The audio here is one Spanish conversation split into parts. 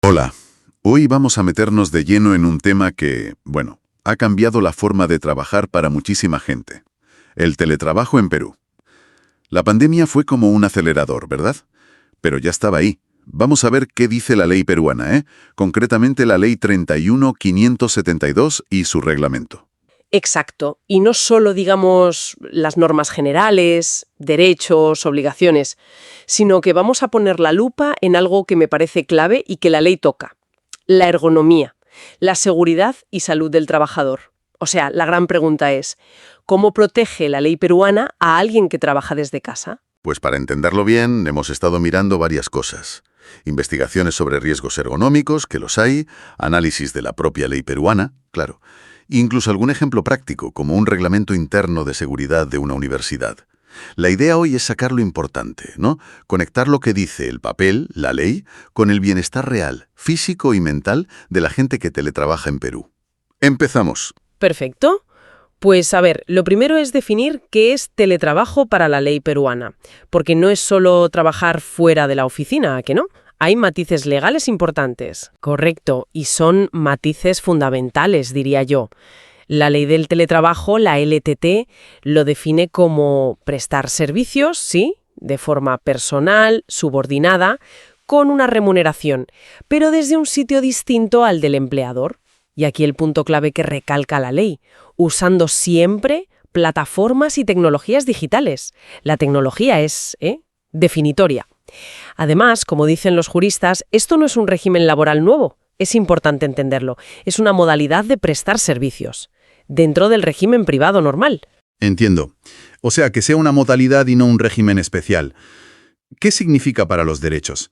Hola, hoy vamos a meternos de lleno en un tema que, bueno, ha cambiado la forma de trabajar para muchísima gente. El teletrabajo en Perú. La pandemia fue como un acelerador, ¿verdad? Pero ya estaba ahí. Vamos a ver qué dice la ley peruana, concretamente la ley 31.572 y su reglamento. Exacto. Y no solo, digamos, las normas generales, derechos, obligaciones, sino que vamos a poner la lupa en algo que me parece clave y que la ley toca: la ergonomía, la seguridad y salud del trabajador. O sea, la gran pregunta es, ¿cómo protege la ley peruana a alguien que trabaja desde casa? Pues para entenderlo bien, hemos estado mirando varias cosas. Investigaciones sobre riesgos ergonómicos, que los hay, análisis de la propia ley peruana, claro, incluso algún ejemplo práctico, como un reglamento interno de seguridad de una universidad. La idea hoy es sacar lo importante, ¿no? Conectar lo que dice el papel, la ley, con el bienestar real, físico y mental de la gente que teletrabaja en Perú. Empezamos. Perfecto. Pues a ver, lo primero es definir qué es teletrabajo para la ley peruana, porque no es solo trabajar fuera de la oficina, ¿a que no? Hay matices legales importantes. Correcto, y son matices fundamentales, diría yo. La ley del teletrabajo, la LTT, lo define como prestar servicios, sí, de forma personal, subordinada, con una remuneración, pero desde un sitio distinto al del empleador. Y aquí el punto clave que recalca la ley: usando siempre plataformas y tecnologías digitales. La tecnología es definitoria. Además, como dicen los juristas, esto no es un régimen laboral nuevo. Es importante entenderlo. Es una modalidad de prestar servicios, dentro del régimen privado normal. Entiendo. O sea, que sea una modalidad y no un régimen especial. ¿Qué significa para los derechos?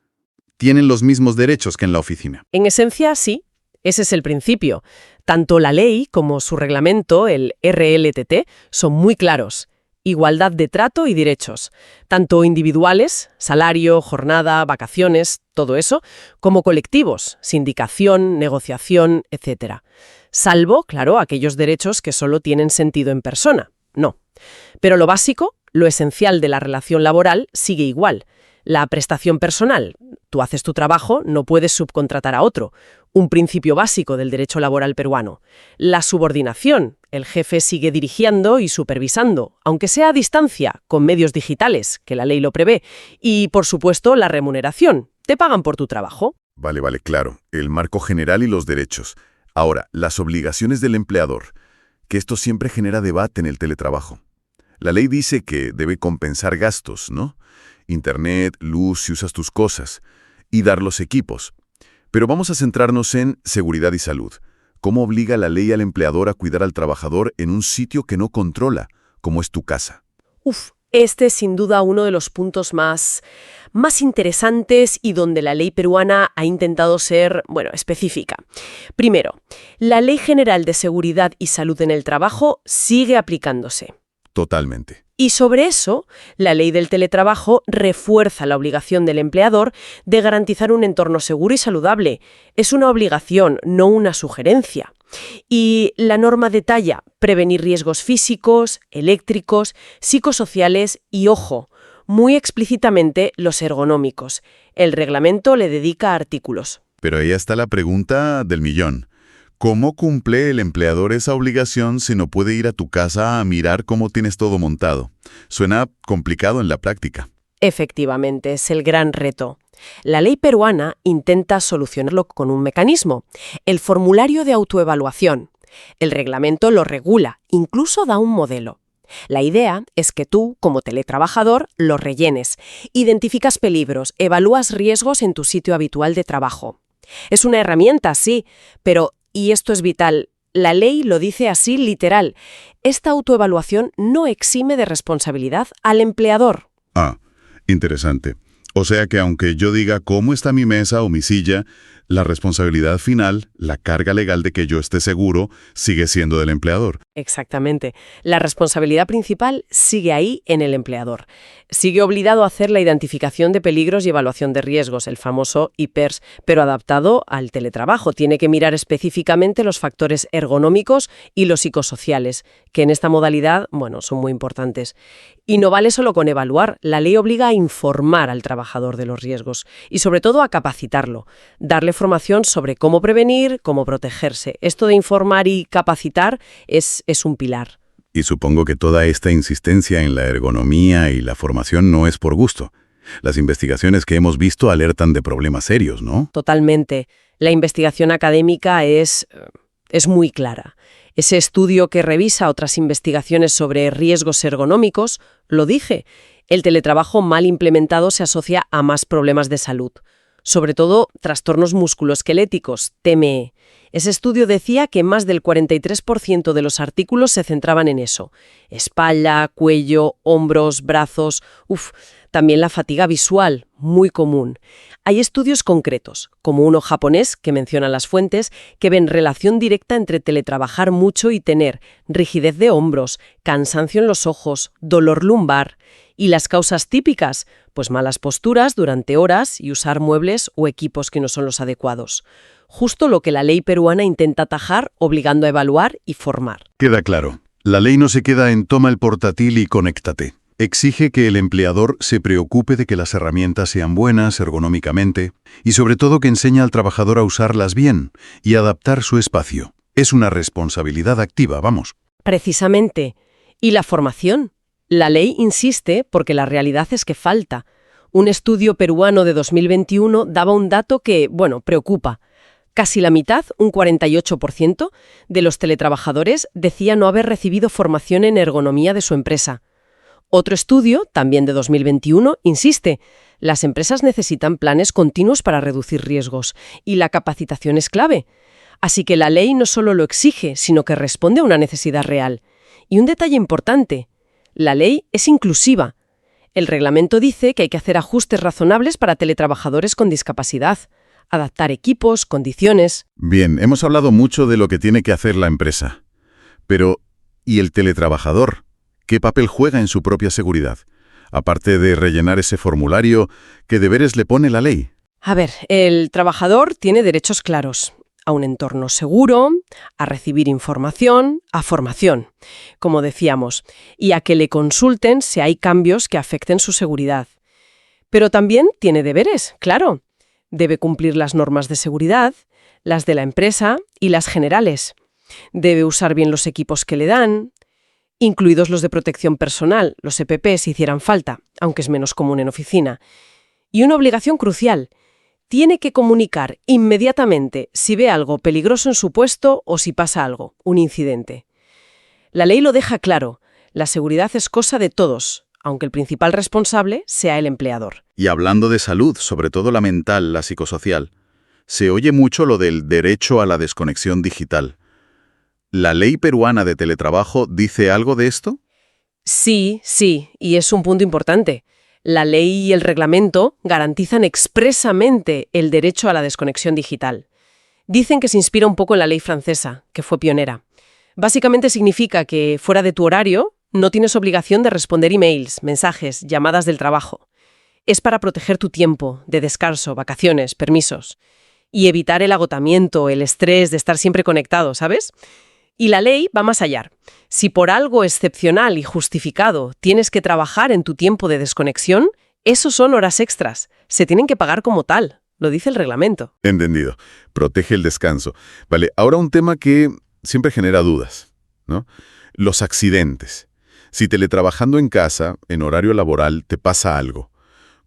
¿Tienen los mismos derechos que en la oficina? En esencia, sí. Ese es el principio. Tanto la ley como su reglamento, el RLTT, son muy claros. Igualdad de trato y derechos, tanto individuales, salario, jornada, vacaciones, todo eso, como colectivos, sindicación, negociación, etc. Salvo, claro, aquellos derechos que solo tienen sentido en persona. No. Pero lo básico, lo esencial de la relación laboral, sigue igual. La prestación personal. Tú haces tu trabajo, no puedes subcontratar a otro. Un principio básico del derecho laboral peruano. La subordinación. El jefe sigue dirigiendo y supervisando, aunque sea a distancia, con medios digitales, que la ley lo prevé. Y, por supuesto, la remuneración. Te pagan por tu trabajo. Vale, claro. El marco general y los derechos. Ahora, las obligaciones del empleador, que esto siempre genera debate en el teletrabajo. La ley dice que debe compensar gastos, ¿no? Internet, luz, si usas tus cosas, y dar los equipos. Pero vamos a centrarnos en seguridad y salud. ¿Cómo obliga la ley al empleador a cuidar al trabajador en un sitio que no controla, como es tu casa? Este es sin duda uno de los puntos más interesantes y donde la ley peruana ha intentado ser, específica. Primero, la Ley General de Seguridad y Salud en el Trabajo sigue aplicándose. Totalmente. Y sobre eso, la ley del teletrabajo refuerza la obligación del empleador de garantizar un entorno seguro y saludable. Es una obligación, no una sugerencia. Y la norma detalla prevenir riesgos físicos, eléctricos, psicosociales y, ojo, muy explícitamente los ergonómicos. El reglamento le dedica artículos. Pero ahí está la pregunta del millón. ¿Cómo cumple el empleador esa obligación si no puede ir a tu casa a mirar cómo tienes todo montado? Suena complicado en la práctica. Efectivamente, es el gran reto. La ley peruana intenta solucionarlo con un mecanismo: el formulario de autoevaluación. El reglamento lo regula, incluso da un modelo. La idea es que tú, como teletrabajador, lo rellenes, identificas peligros, evalúas riesgos en tu sitio habitual de trabajo. Es una herramienta, sí, pero, y esto es vital, la ley lo dice así literal: esta autoevaluación no exime de responsabilidad al empleador. Interesante. O sea que aunque yo diga cómo está mi mesa o mi silla, la responsabilidad final, la carga legal de que yo esté seguro, sigue siendo del empleador. Exactamente. La responsabilidad principal sigue ahí en el empleador. Sigue obligado a hacer la identificación de peligros y evaluación de riesgos, el famoso IPERS, pero adaptado al teletrabajo. Tiene que mirar específicamente los factores ergonómicos y los psicosociales, que en esta modalidad, son muy importantes. Y no vale solo con evaluar, la ley obliga a informar al trabajador de los riesgos y sobre todo a capacitarlo, darle formación sobre cómo prevenir, cómo protegerse. Esto de informar y capacitar es un pilar. Y supongo que toda esta insistencia en la ergonomía y la formación no es por gusto. Las investigaciones que hemos visto alertan de problemas serios, ¿no? Totalmente. La investigación académica es muy clara. Ese estudio que revisa otras investigaciones sobre riesgos ergonómicos, lo dije, el teletrabajo mal implementado se asocia a más problemas de salud, sobre todo trastornos musculoesqueléticos, TME. Ese estudio decía que más del 43% de los artículos se centraban en eso. Espalda, cuello, hombros, brazos, también la fatiga visual, muy común. Hay estudios concretos, como uno japonés, que menciona las fuentes, que ven relación directa entre teletrabajar mucho y tener rigidez de hombros, cansancio en los ojos, dolor lumbar. ¿Y las causas típicas? Pues malas posturas durante horas y usar muebles o equipos que no son los adecuados. Justo lo que la ley peruana intenta atajar, obligando a evaluar y formar. Queda claro. La ley no se queda en toma el portátil y conéctate. Exige que el empleador se preocupe de que las herramientas sean buenas ergonómicamente y sobre todo que enseñe al trabajador a usarlas bien y adaptar su espacio. Es una responsabilidad activa, vamos. Precisamente. ¿Y la formación? La ley insiste porque la realidad es que falta. Un estudio peruano de 2021 daba un dato que, preocupa. Casi la mitad, un 48%, de los teletrabajadores decía no haber recibido formación en ergonomía de su empresa. Otro estudio, también de 2021, insiste, las empresas necesitan planes continuos para reducir riesgos y la capacitación es clave. Así que la ley no solo lo exige, sino que responde a una necesidad real. Y un detalle importante, la ley es inclusiva. El reglamento dice que hay que hacer ajustes razonables para teletrabajadores con discapacidad, adaptar equipos, condiciones. Bien, hemos hablado mucho de lo que tiene que hacer la empresa. Pero, ¿y el teletrabajador? ¿Qué papel juega en su propia seguridad? Aparte de rellenar ese formulario, ¿qué deberes le pone la ley? A ver, el trabajador tiene derechos claros a un entorno seguro, a recibir información, a formación, como decíamos, y a que le consulten si hay cambios que afecten su seguridad. Pero también tiene deberes, claro. Debe cumplir las normas de seguridad, las de la empresa y las generales. Debe usar bien los equipos que le dan, incluidos los de protección personal, los EPP si hicieran falta, aunque es menos común en oficina. Y una obligación crucial, tiene que comunicar inmediatamente si ve algo peligroso en su puesto o si pasa algo, un incidente. La ley lo deja claro, la seguridad es cosa de todos, aunque el principal responsable sea el empleador. Y hablando de salud, sobre todo la mental, la psicosocial, se oye mucho lo del derecho a la desconexión digital. ¿La ley peruana de teletrabajo dice algo de esto? Sí, y es un punto importante. La ley y el reglamento garantizan expresamente el derecho a la desconexión digital. Dicen que se inspira un poco en la ley francesa, que fue pionera. Básicamente significa que, fuera de tu horario, no tienes obligación de responder emails, mensajes, llamadas del trabajo. Es para proteger tu tiempo de descanso, vacaciones, permisos. Y evitar el agotamiento, el estrés de estar siempre conectado, ¿sabes? Y la ley va más allá. Si por algo excepcional y justificado tienes que trabajar en tu tiempo de desconexión, esos son horas extras. Se tienen que pagar como tal. Lo dice el reglamento. Entendido. Protege el descanso. Vale, ahora un tema que siempre genera dudas, ¿no? Los accidentes. Si teletrabajando en casa, en horario laboral, te pasa algo,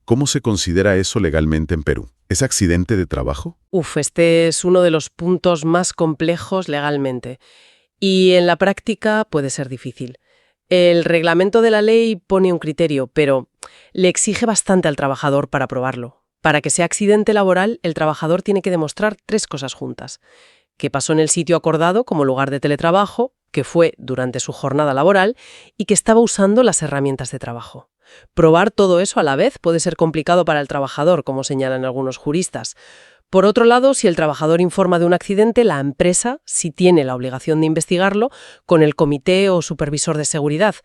¿cómo se considera eso legalmente en Perú? ¿Es accidente de trabajo? Este es uno de los puntos más complejos legalmente. Y en la práctica puede ser difícil. El reglamento de la ley pone un criterio, pero le exige bastante al trabajador para probarlo. Para que sea accidente laboral, el trabajador tiene que demostrar 3 cosas juntas. Que pasó en el sitio acordado como lugar de teletrabajo, que fue durante su jornada laboral y que estaba usando las herramientas de trabajo. Probar todo eso a la vez puede ser complicado para el trabajador, como señalan algunos juristas. Por otro lado, si el trabajador informa de un accidente, la empresa sí tiene la obligación de investigarlo con el comité o supervisor de seguridad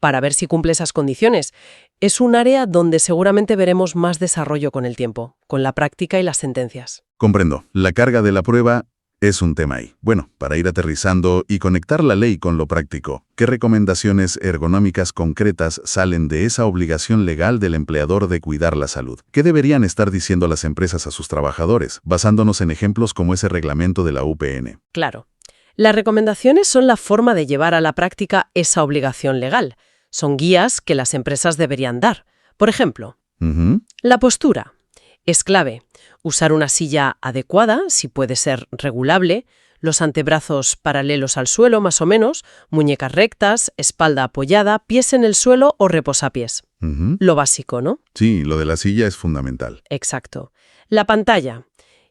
para ver si cumple esas condiciones. Es un área donde seguramente veremos más desarrollo con el tiempo, con la práctica y las sentencias. Comprendo. La carga de la prueba Es un tema ahí. Bueno, para ir aterrizando y conectar la ley con lo práctico, ¿qué recomendaciones ergonómicas concretas salen de esa obligación legal del empleador de cuidar la salud? ¿Qué deberían estar diciendo las empresas a sus trabajadores, basándonos en ejemplos como ese reglamento de la UPN? Claro. Las recomendaciones son la forma de llevar a la práctica esa obligación legal. Son guías que las empresas deberían dar. Por ejemplo, la postura. Es clave. Usar una silla adecuada, si puede ser regulable, los antebrazos paralelos al suelo más o menos, muñecas rectas, espalda apoyada, pies en el suelo o reposapiés. Lo básico, ¿no? Sí, lo de la silla es fundamental. Exacto. La pantalla.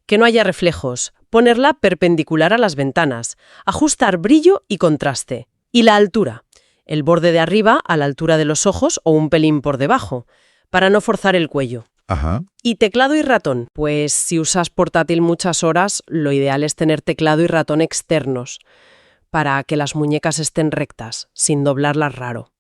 Que no haya reflejos. Ponerla perpendicular a las ventanas. Ajustar brillo y contraste. Y la altura. El borde de arriba a la altura de los ojos o un pelín por debajo, para no forzar el cuello. Ajá. ¿Y teclado y ratón? Pues si usas portátil muchas horas, lo ideal es tener teclado y ratón externos, para que las muñecas estén rectas, sin doblarlas raro.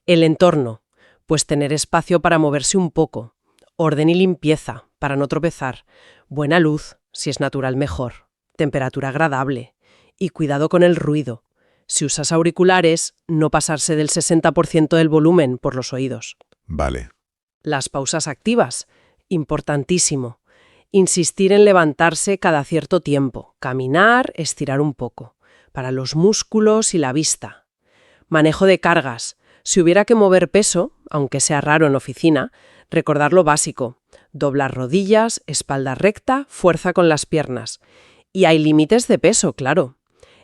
El entorno, pues tener espacio para moverse un poco. Orden y limpieza, para no tropezar. Buena luz, si es natural mejor. Temperatura agradable. Y cuidado con el ruido. Si usas auriculares, no pasarse del 60% del volumen por los oídos. Vale. Las pausas activas, importantísimo. Insistir en levantarse cada cierto tiempo, caminar, estirar un poco, para los músculos y la vista. Manejo de cargas. Si hubiera que mover peso, aunque sea raro en oficina, recordar lo básico. Doblar rodillas, espalda recta, fuerza con las piernas. Y hay límites de peso, claro.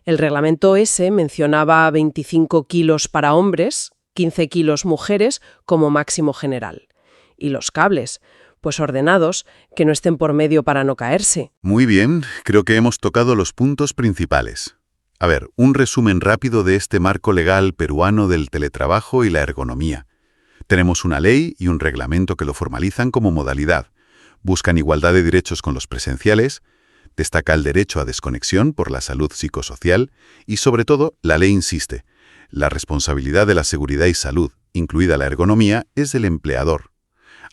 El reglamento S mencionaba 25 kilos para hombres, 15 kilos mujeres como máximo general. Y los cables, pues ordenados, que no estén por medio para no caerse. Muy bien, creo que hemos tocado los puntos principales. A ver, un resumen rápido de este marco legal peruano del teletrabajo y la ergonomía. Tenemos una ley y un reglamento que lo formalizan como modalidad. Buscan igualdad de derechos con los presenciales, destaca el derecho a desconexión por la salud psicosocial y, sobre todo, la ley insiste, la responsabilidad de la seguridad y salud, incluida la ergonomía, es del empleador.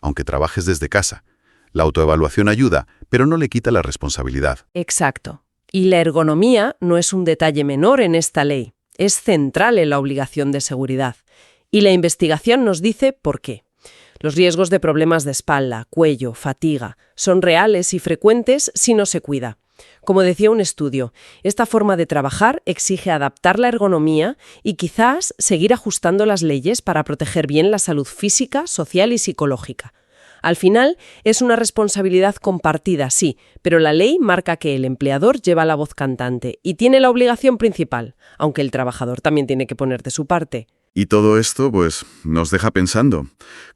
Aunque trabajes desde casa. La autoevaluación ayuda, pero no le quita la responsabilidad. Exacto. Y la ergonomía no es un detalle menor en esta ley. Es central en la obligación de seguridad. Y la investigación nos dice por qué. Los riesgos de problemas de espalda, cuello, fatiga, son reales y frecuentes si no se cuida. Como decía un estudio, esta forma de trabajar exige adaptar la ergonomía y quizás seguir ajustando las leyes para proteger bien la salud física, social y psicológica. Al final, es una responsabilidad compartida, sí, pero la ley marca que el empleador lleva la voz cantante y tiene la obligación principal, aunque el trabajador también tiene que poner de su parte. Y todo esto, pues, nos deja pensando,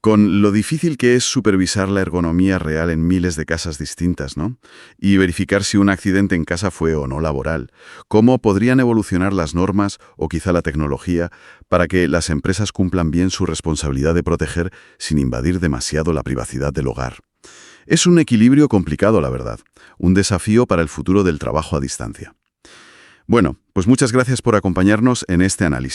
con lo difícil que es supervisar la ergonomía real en miles de casas distintas, ¿no? Y verificar si un accidente en casa fue o no laboral. ¿Cómo podrían evolucionar las normas o quizá la tecnología para que las empresas cumplan bien su responsabilidad de proteger sin invadir demasiado la privacidad del hogar? Es un equilibrio complicado, la verdad. Un desafío para el futuro del trabajo a distancia. Bueno, pues muchas gracias por acompañarnos en este análisis.